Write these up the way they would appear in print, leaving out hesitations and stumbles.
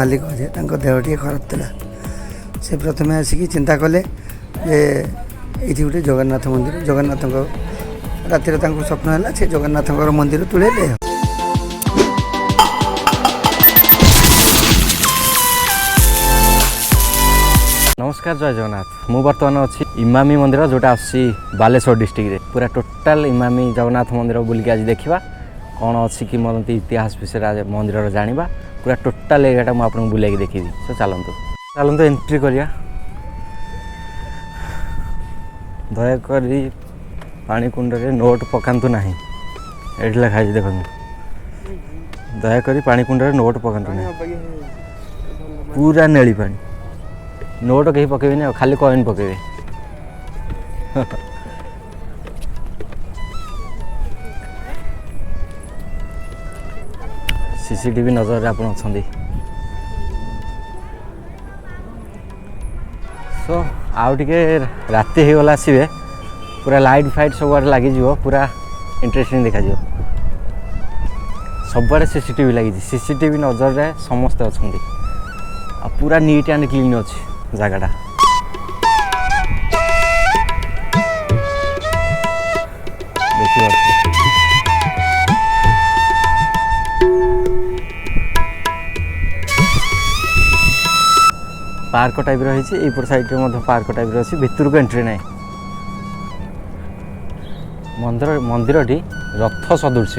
मालिक जे देह टी खराब था से प्रथम आसिक चिंता कले जे ये गोटे जगन्नाथ मंदिर जगन्नाथ राति स्वप्न है से जगन्नाथ मंदिर तुले नमस्कार जय जगन्नाथ मु बर्तमान अच्छी इमामी मंदिर जोटा आसी बालेश्वर डिस्ट्रिक्ट रे पूरा टोटाल इमामी जगन्नाथ मंदिर बुलिक आज देखा कौन अच्छी कि मतलब इतिहास विषय मंदिर जाना पूरा टोटाल एरिया मुझे बुलाई देखी तो चलतु एंट्री करिया दयाक पानी कुंड रे नोट पकातु ना ये लिखाई देख दयाक पानी कुंड रे नोट पकातु ना पूरा नेली पानी नोट कहीं पकेबे खाली कॉइन पकेबे सीसीटीवी नजर आप सो आउ टे राति हो गला आसबे पूरा लाइट फाइट सब आड़े लगी पूरा इंटरेस्टिंग देखा सबुआड़े सीसीटीवी लगी सीसीटीवी नजर रे समस्ते अच्छा पूरा नीट एंड क्लीन अच्छी जगटा देखिए पार्क टाइप रही यपर साइड में पार्क टाइप रही भितर को एंट्री ना मंदिरटी रथ सदृश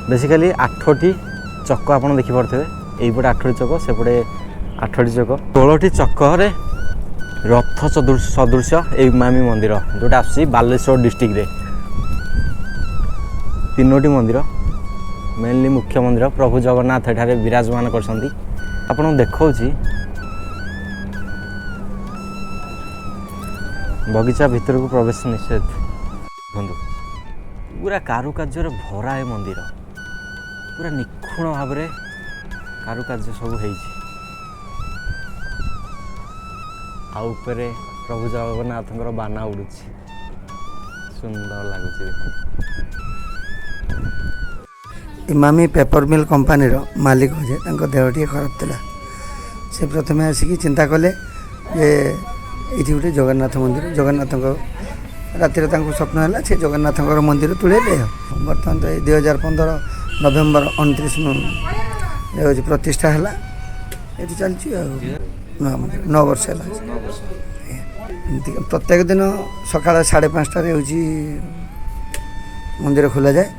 बेसिकली 8टी चक आप देखिपे यहीपटे 8टी चक सेपटे 8टी चक 16टी चक्र रथ सदृश इमामी मंदिर जोटा आस बालेश्वर डिस्ट्रिक्ट रे 3टी मंदिर मेनली मुख्य मंदिर प्रभु जगन्नाथ एठारे विराजमान करछंती आपन देखौछि बगीचा भितर को प्रवेश निषेध देखो पूरा कारुकार्य भरा है मंदिर पूरा निखुण भाव में कारुकार्य सब होपरे प्रभु जगन्नाथ बाना उड़ू सुंदर लगुच इमामी पेपर मिल कंपनी मालिक जे देह टी खराब था से प्रथम आसिक चिंता कले जे ये गोटे जगन्नाथ मंदिर जगन्नाथ राति स्वप्न है से जगन्नाथ मंदिर तुले बर्तमान तो 2015 नवेम्बर 29 प्रतिष्ठा है ये चलती 9 वर्ष है प्रत्येक दिन सका 5:30 हूँ मंदिर खोल जाए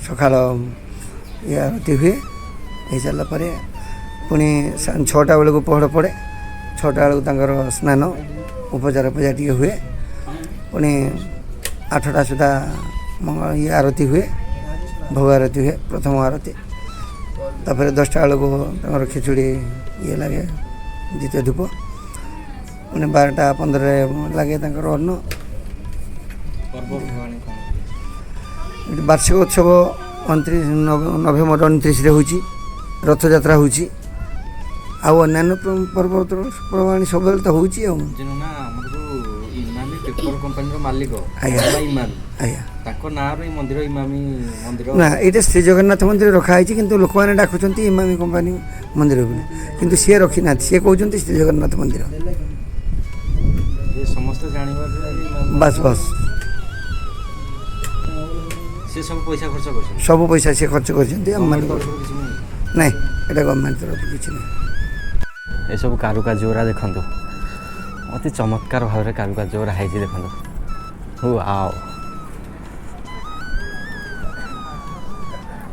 सका ये आरती हुए हो सारापर पुणी 6टा बेलू पहड़ पड़े 6टा बेलू स्नान उपचार पूजा टी हुए पुणी 8टा सुधा ये आरती हुए भोग आरती हुए प्रथम आरती तापर 10टा बेलू खिचुड़ी ये लगे द्वितीय धूप पुणी 12टा 15 लगे अन्न वार्षिक उत्सव 29 नवेम्बर 29 हो रथ यात्रा हो अन्य पर्वपर्वाणी सब तो हो ना ये श्री जगन्नाथ मंदिर रखाई कि लोक मैंने डाकुंट इमामी कंपानी मंदिर कि सी रखी ना सी कहते श्री जगन्नाथ मंदिर बस बस सब पैसा सी खर्च कर ना ये गवर्नमेंट तरफ किसी ना ये सब कारुकार्य देखु अति चमत्कार भाव में कारुकार्य है देखो आओ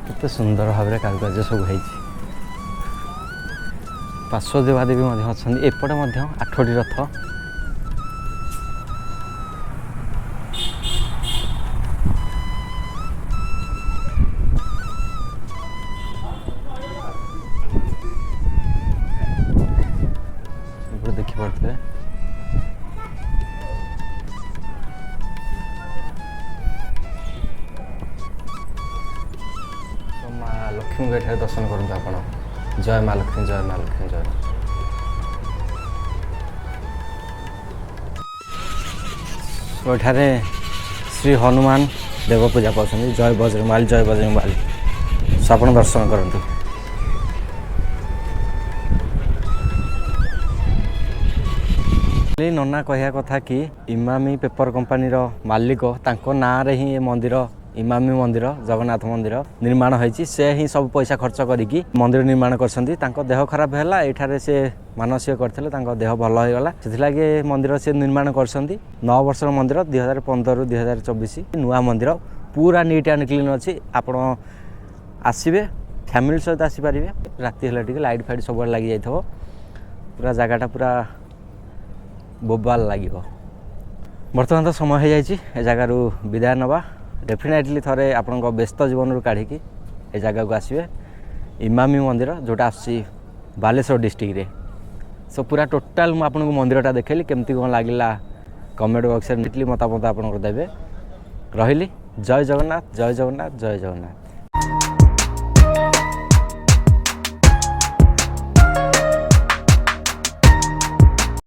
केते सुंदर भाव में कारुकार्य सब है पार्श्व देवादेवी अच्छा एपटे 8टी रथ देखिपे माँ लक्ष्मी को ये दर्शन करूँ आप जय माँ लक्ष्मी जय माँ लक्ष्मी जय एठारे श्री हनुमान देव पूजा पाँच जय बजरंगबाली सो आपण दर्शन करंतु। नना कहया कथा कि इमामी पेपर कंपनी मालिक तांको नाँ रे ही मंदिर इमामी मंदिर जगन्नाथ मंदिर निर्माण होती से ही सब पैसा खर्च करिकी मंदिर निर्माण करछंती। तांको देह खराब हैला एठारे से मानसिक करथिले तांको देह भल हो गला सेथिलागे मंदिर से निर्माण करछंती। 9 वर्ष मंदिर 2015 2024 नुआ मंदिर पूरा नीट एंड क्लीन अछि। आपण आसीबे फैमिली सहित आसी परिबे। राति हला टिके लाइट फाइट सब लागि जाइथबो पूरा जगहटा पूरा बोबाल लगे। बर्तमान तो समय हो जाए ए जगार विदाय नवा डेफिनेटली थरे आपण व्यस्त जीवन रू काढ़ी ए जगह को आसबे इमामी मंदिर जोटा आसी बालेश्वर डिस्ट्रिक्ट रे। सो पूरा टोटाल मुझे आपको मंदिरटा देखली केमती कौन लगिला कमेंट बॉक्स में मतामत आपको देवे। रही जय जगन्नाथ जय जगन्नाथ जय जगन्नाथ।